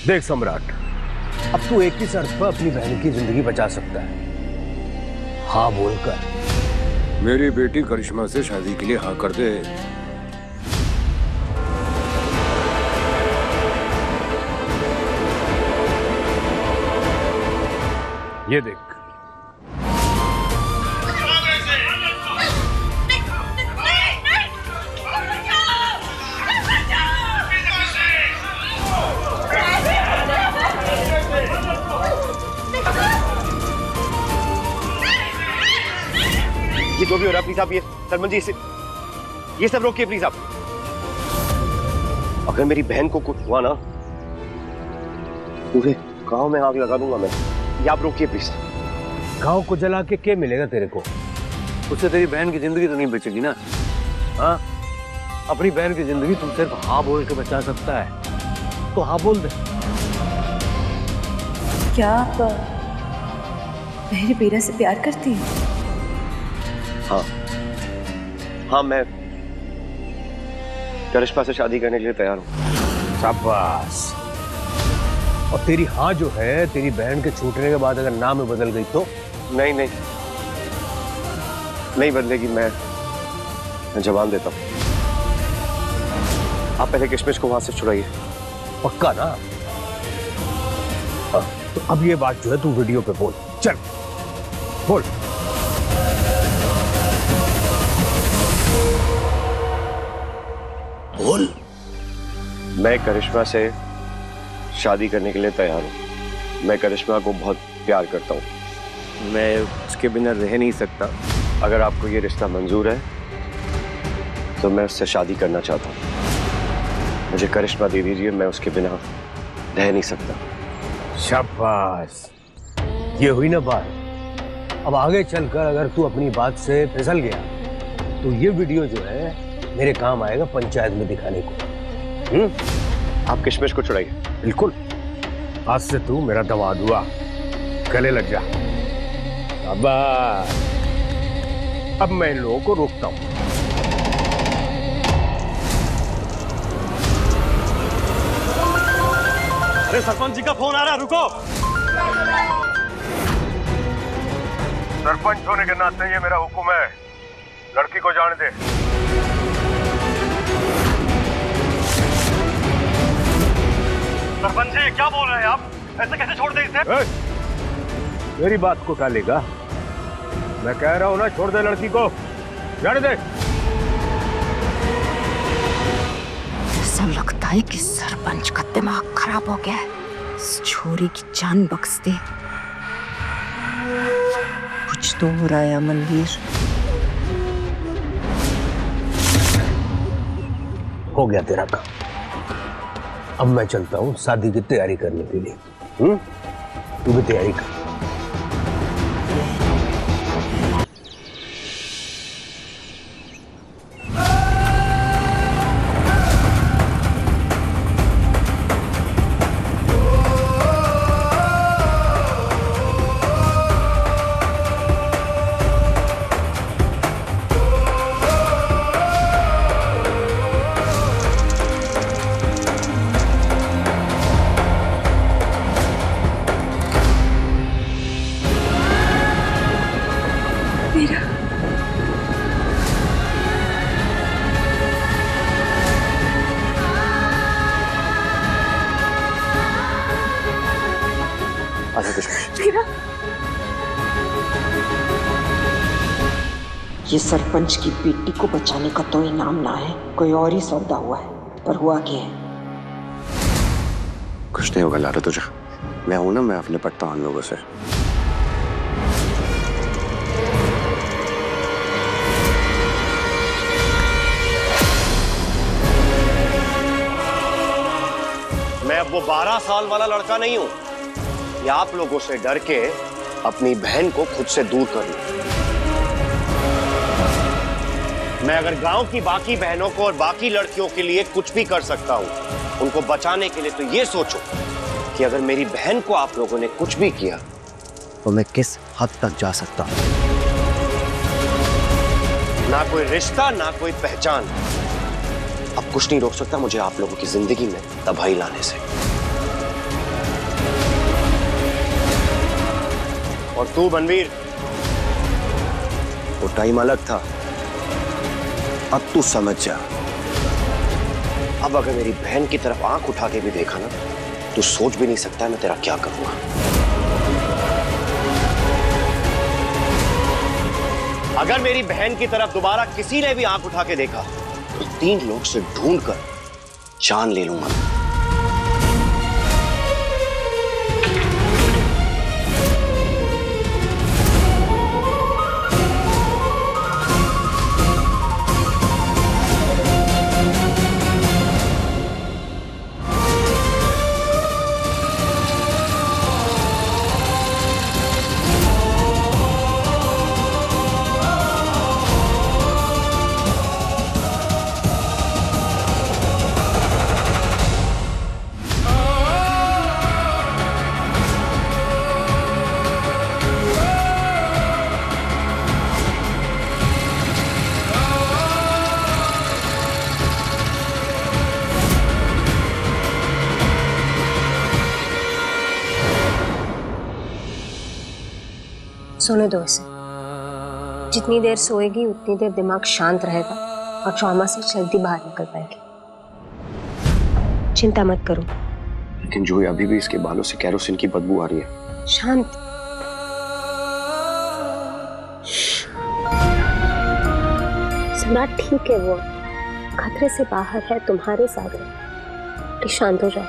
देख सम्राट, अब तू एक ही शर्त पर अपनी बहन की जिंदगी बचा सकता है, हाँ बोलकर। मेरी बेटी करिश्मा से शादी के लिए हाँ कर दे। ये देख, ये जो भी हो रहा है प्लीज आप ये सरपंच जी से ये सब रोकिए प्लीज आप। अगर मेरी बहन को कुछ हुआ ना पूरे गांव में आग लगा दूंगा मैं। ये आप रोकिए प्लीज। गांव को जला के क्या मिलेगा तेरे को? उससे तेरी बहन की जिंदगी तो नहीं बचेगी ना। हाँ, अपनी बहन की जिंदगी तू सिर्फ हाँ बोल के बचा सकता है, तो हाँ बोल दे। क्या आप मेरी बेरा से प्यार करती हैं? हाँ हाँ, मैं करिश्मा से शादी करने के लिए तैयार हूँ। शाबाश। और तेरी हाँ जो है तेरी बहन के छूटने के बाद अगर नाम में बदल गई तो? नहीं नहीं नहीं बदलेगी। मैं जवान देता हूँ। आप पहले किशमिश को वहां से छुड़ाइए। पक्का ना? हाँ, तो अब ये बात जो है तू वीडियो पे बोल। चल बोल। बोल। मैं करिश्मा से शादी करने के लिए तैयार हूँ। मैं करिश्मा को बहुत प्यार करता हूँ। मैं उसके बिना रह नहीं सकता। अगर आपको ये रिश्ता मंजूर है तो मैं उससे शादी करना चाहता हूँ। मुझे करिश्मा दे दीजिए, मैं उसके बिना रह नहीं सकता। शाबाश, ये हुई ना बात। अब आगे चलकर अगर तू अपनी बात से फिसल गया तो ये वीडियो जो है मेरे काम आएगा पंचायत में दिखाने को। आप किशमिश को छुड़ाइए। बिल्कुल, आज से तू मेरा दमाद हुआ, गले लग जा। अब मैं इन लोगों को रोकता हूं। अरे सरपंच जी का फोन आ रहा है, रुको। सरपंच होने के नाते ये मेरा हुक्म है, लड़की को जाने दे। सरपंच जी क्या बोल रहे हैं आप? ऐसे कैसे छोड़ दे इसे? मेरी बात को टालेगा? मैं कह रहा हूं ना, छोड़ दे लड़की को, जाने दे। ऐसा लगता है कि सरपंच का दिमाग खराब हो गया है। इस छोरी की जान बख्श दे। कुछ तो हो रहा है अमनवीर। हो गया तेरा काम। अब मैं चलता हूं शादी की तैयारी करने के लिए। तू भी तैयारी कर। ये सरपंच की बेटी को बचाने का तो इनाम ना है, कोई और ही सौदा हुआ है। पर हुआ क्या है? कुछ नहीं होगा लारा, तुझे मैं हूं ना, मैं अपने पटता हूं लोगों से। मैं अब वो 12 साल वाला लड़का नहीं हूं कि आप लोगों से डर के अपनी बहन को खुद से दूर कर लूं। मैं अगर गांव की बाकी बहनों को और बाकी लड़कियों के लिए कुछ भी कर सकता हूं, उनको बचाने के लिए, तो ये सोचो कि अगर मेरी बहन को आप लोगों ने कुछ भी किया तो मैं किस हद तक जा सकता हूं। ना कोई रिश्ता, ना कोई पहचान, अब कुछ नहीं रोक सकता मुझे आप लोगों की जिंदगी में तबाही लाने से। और तू मनवीर, वो टाइम अलग था, अब तू समझ जा। अब अगर मेरी बहन की तरफ आंख उठा के भी देखा ना, तू सोच भी नहीं सकता मैं तेरा क्या करूंगा। अगर मेरी बहन की तरफ दोबारा किसी ने भी आंख उठा के देखा तो 3 लोग से ढूंढकर जान ले लूंगा। सोने दो इसे। जितनी देर सोएगी उतनी देर दिमाग शांत रहेगा और ट्रॉमा से जल्दी बाहर निकल पाएगी। चिंता मत करो। लेकिन जो अभी भी इसके बालों से केरोसिन की बदबू आ रही है। शांत। सम्राट ठीक है, वो खतरे से बाहर है, तुम्हारे साथ है। प्लीज शांत हो जाओ।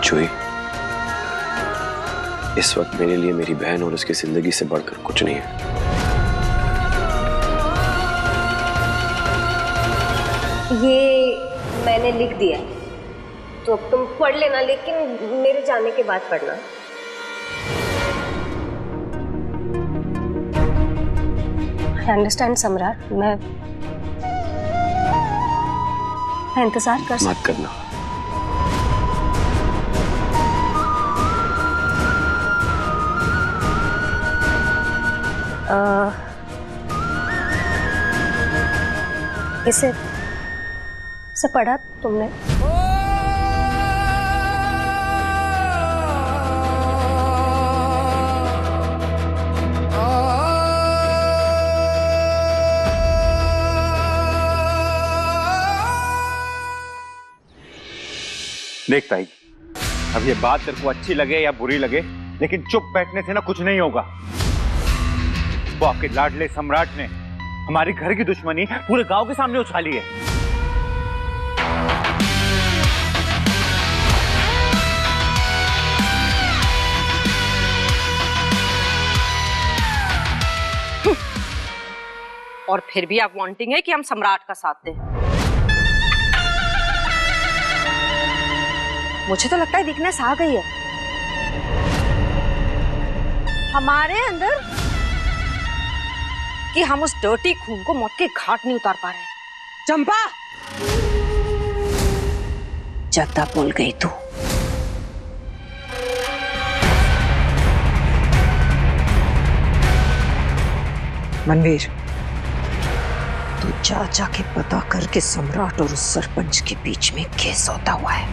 जुई, इस वक्त मेरे लिए मेरी बहन और उसकी जिंदगी से बढ़कर कुछ नहीं है। ये मैंने लिख दिया है, तो अब तुम पढ़ लेना, लेकिन मेरे जाने के बाद पढ़ना। I understand सम्राट, मैं इंतजार कर सकती। मत करना। इसे पढ़ा तुमने? देख ताई, अब ये बात तेरे को अच्छी लगे या बुरी लगे, लेकिन चुप बैठने से ना कुछ नहीं होगा। वो आपके लाडले सम्राट ने हमारी घर की दुश्मनी पूरे गांव के सामने उछाली है। और फिर भी आप वांटिंग है कि हम सम्राट का साथ दें। मुझे तो लगता है वीकनेस आ गई है हमारे अंदर कि हम उस डर्टी खून को मौत के घाट नहीं उतार पा रहे। चंपा, ज्यादा बोल गई तू। मनवीर, तू जा के पता करके सम्राट और उस सरपंच के बीच में केस होता हुआ है।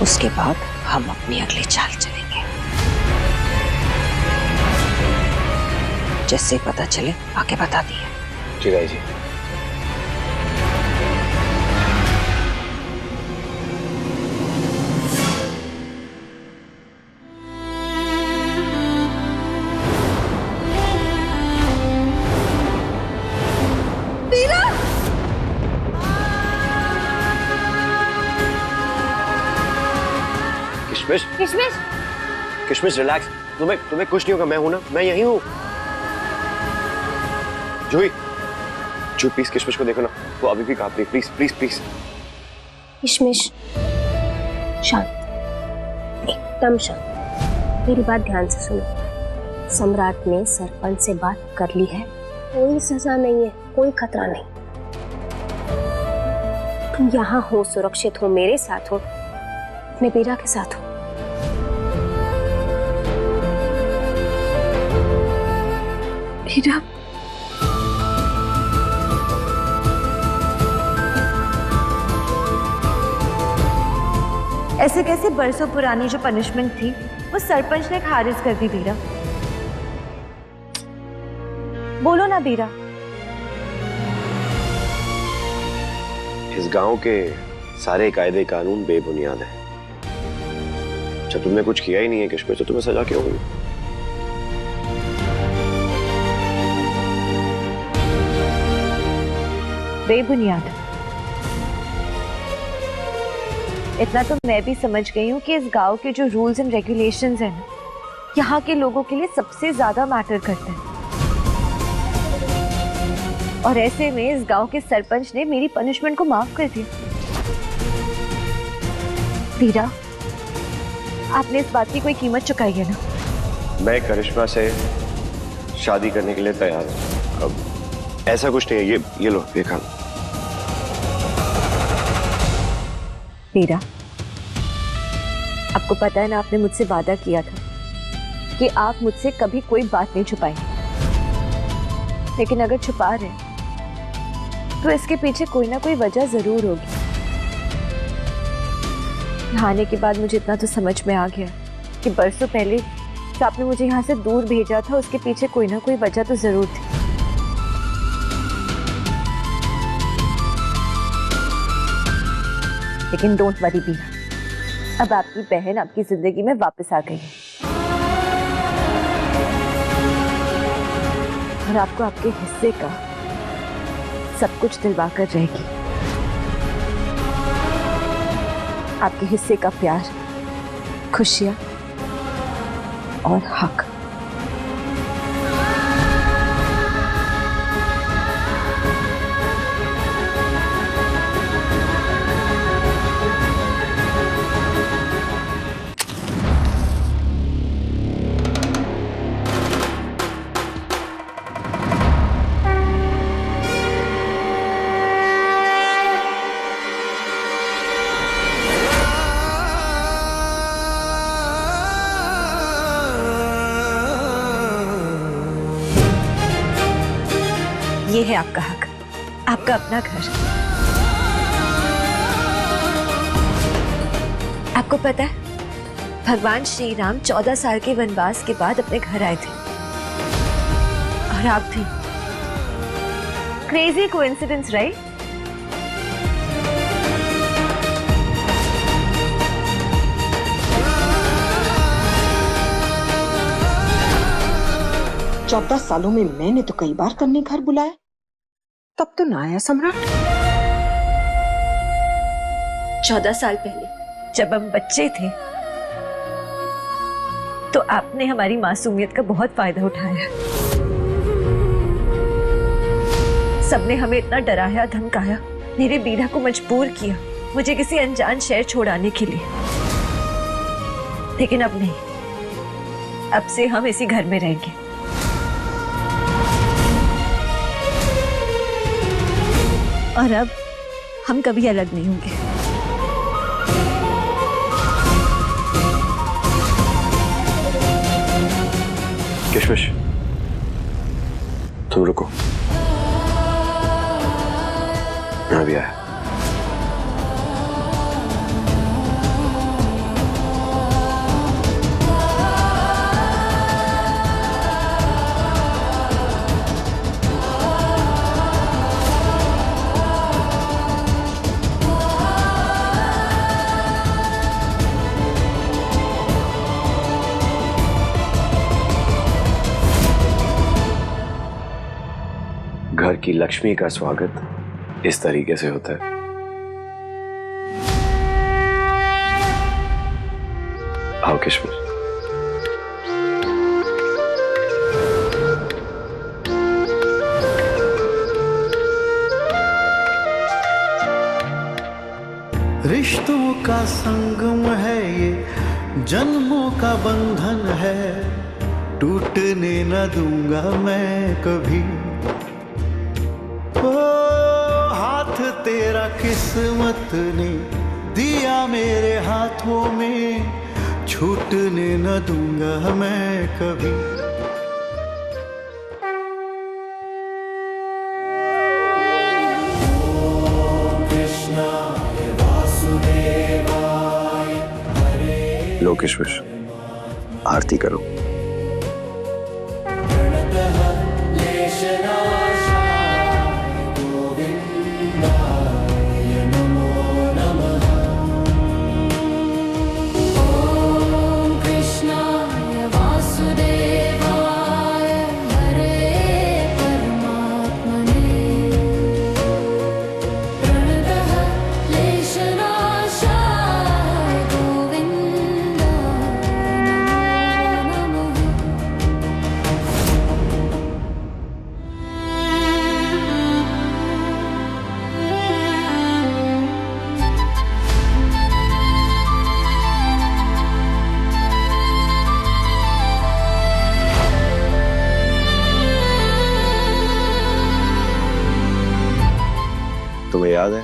उसके बाद हम अपनी अगली चाल चलेंगे। जैसे पता चले आके बता दिए। जी राय जी। किशमिश, किशमिश, किशमिश रिलैक्स। तुम्हें कुछ नहीं होगा, मैं हूं ना, मैं यही हूं। जूही, प्लीज किशमिश को देखो ना, वो अभी भी कांप रही है। Please please please. किशमिश, शांत, एकदम शांत। मेरी बात ध्यान से सुनो। सम्राट ने सरपंच से बात कर ली है, कोई सजा नहीं है, कोई खतरा नहीं। तुम यहाँ हो, सुरक्षित हो, मेरे साथ हो, अपने बीरा के साथ हूँ। बीरा, ऐसे कैसे बरसों पुरानी जो पनिशमेंट थी वो सरपंच ने खारिज कर दी बीरा? बोलो ना बीरा। इस गांव के सारे कायदे कानून बेबुनियाद हैं। जब तुमने कुछ किया ही नहीं है किशमिश, तो तुम्हें सजा क्यों हुई? बेबुनियाद? इतना तो मैं भी समझ गई हूँ कि इस गांव के जो रूल्स एंड रेगुलेशंस हैं ना, यहाँ के लोगों के लिए सबसे ज्यादा मैटर करते हैं। और ऐसे में इस गांव के सरपंच ने मेरी पनिशमेंट को माफ कर दिया। बीरा, आपने इस बात की कोई कीमत चुकाई है ना? मैं करिश्मा से शादी करने के लिए तैयार हूँ। अब ऐसा कुछ नहीं है। ये लो, ये खा। बीरा, आपको पता है ना, आपने मुझसे वादा किया था कि आप मुझसे कभी कोई बात नहीं छुपाएंगे। लेकिन अगर छुपा रहे हैं तो इसके पीछे कोई ना कोई वजह जरूर होगी। यहाँ आने के बाद मुझे इतना तो समझ में आ गया कि बरसों पहले जो आपने मुझे यहाँ से दूर भेजा था, उसके पीछे कोई ना कोई वजह तो जरूर थी। लेकिन डोंट वरी बीरा, अब आपकी बहन आपकी जिंदगी में वापस आ गई है और आपको आपके हिस्से का सब कुछ दिलवा कर रहेगी। आपके हिस्से का प्यार, खुशियां और हक। ये है आपका हक, आपका अपना घर। आपको पता है, भगवान श्री राम 14 साल के वनवास के बाद अपने घर आए थे और आप भी। Crazy coincidence, right? चौदह सालों में मैंने तो कई बार तन्ने घर बुलाया, तब तो ना आया सम्राट। 14 साल पहले जब हम बच्चे थे तो आपने हमारी मासूमियत का बहुत फायदा उठाया। सबने हमें इतना डराया धमकाया, मेरे बीरा को मजबूर किया मुझे किसी अनजान शहर छोड़ाने के लिए। लेकिन अब नहीं, अब से हम इसी घर में रहेंगे। और अब हम कभी अलग नहीं होंगे। किशमिश, तुम रुको, मैं अभी आया। घर की लक्ष्मी का स्वागत इस तरीके से होता है। आओ किशमिश। रिश्तों का संगम है ये, जन्मों का बंधन है, टूटने न दूंगा मैं कभी। ओ हाथ तेरा किस्मत ने दिया मेरे हाथों में छूटने न दूंगा मैं कभी। लो किशमिश, आरती करो। तुम्हें याद है,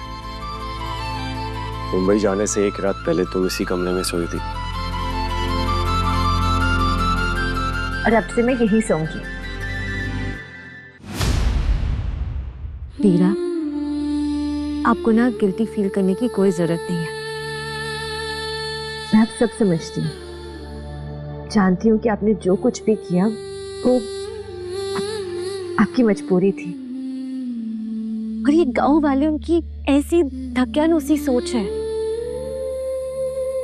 मुंबई जाने से एक रात पहले तुम इसी कमरे में सोई थी। और अब से मैं यही सोऊंगी। वीरा, आपको ना गिल्टी फील करने की कोई जरूरत नहीं है। मैं अब सब समझती हूँ, जानती हूँ कि आपने जो कुछ भी किया वो आपकी मजबूरी थी। और ये गांव वालों की ऐसी धक्यानुसी सोच है।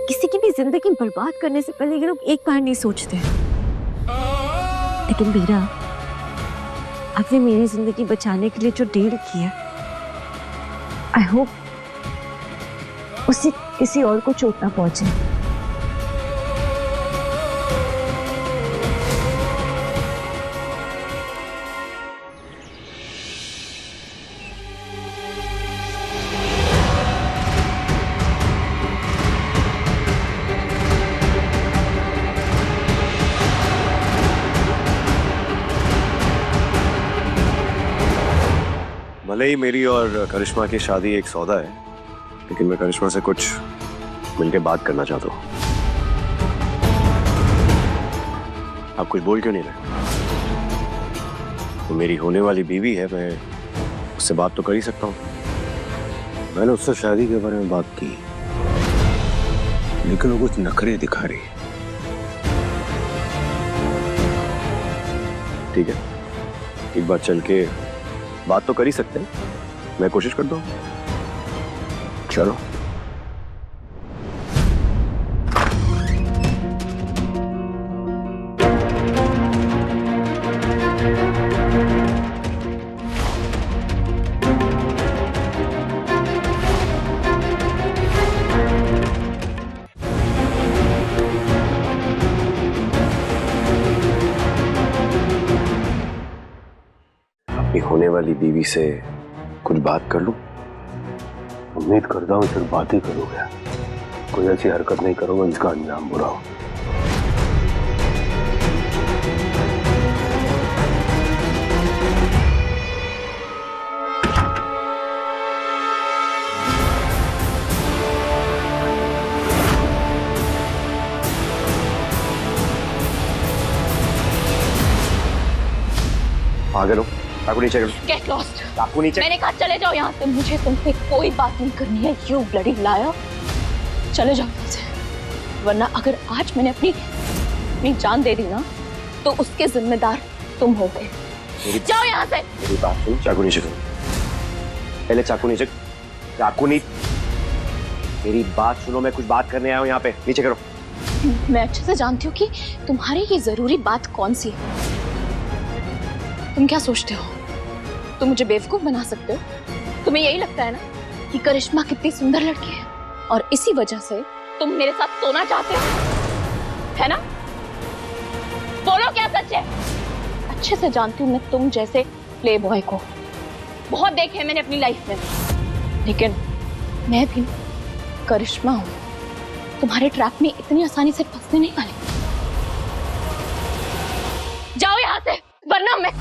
किसी की भी जिंदगी बर्बाद करने से पहले ये लोग एक बार नहीं सोचते। लेकिन वीरा, आपने मेरी जिंदगी बचाने के लिए जो डील किया, आई होप उससे किसी और को चोट ना पहुंचे। भले ही मेरी और करिश्मा की शादी एक सौदा है, लेकिन मैं करिश्मा से कुछ मिलके बात करना चाहता हूँ। आप कुछ बोल क्यों नहीं रहे? वो मेरी होने वाली बीवी है, मैं उससे बात तो कर ही सकता हूँ। मैंने उससे शादी के बारे में बात की, लेकिन वो कुछ नखरे दिखा रही है। ठीक है, एक बार चल के बात तो कर ही सकते हैं, मैं कोशिश करता हूँ। चलो। अपनी होने वाली बीवी से कुछ बात कर लूं? उम्मीद करता हूँ सिर्फ बात ही करोगे, कोई ऐसी हरकत नहीं करोगे जिसका अंजाम बुरा हो। आगे लो, चाकू नीचे करो। Get lost. चाकू नीचे। मैंने कहा चले जाओ यहाँ से, मुझे तुमसे कोई बात नहीं करनी है। You bloody liar. चले जाओ यहाँ से, वरना अगर आज मैंने अपनी जान दे दी ना, तो उसके जिम्मेदार तुम होगे। जाओ यहाँ से। मेरी बात सुनो, चाकू नीचे करो। पहले चाकू नीचे, चाकू नीचे। मेरी बात सुनो, मैं कुछ बात करने आया हूँ यहाँ पे, नीचे करो। मैं अच्छे से जानती हूँ कि तुम्हारी ये जरूरी बात कौन सी है। तुम क्या सोचते हो, तुम मुझे बेवकूफ बना सकते हो? तुम्हें यही लगता है ना कि करिश्मा कितनी सुंदर लड़की है और इसी वजह से तुम मेरे साथ सोना चाहते हो, है ना? बोलो क्या सच है? अच्छे से जानती हूँ मैं तुम जैसे प्ले बॉय को बहुत देखे हैं मैंने अपनी लाइफ में, लेकिन मैं भी करिश्मा हूँ, तुम्हारे ट्रैप में इतनी आसानी से फंसने नहीं वाली। जाओ यहाँ से, वरना मैं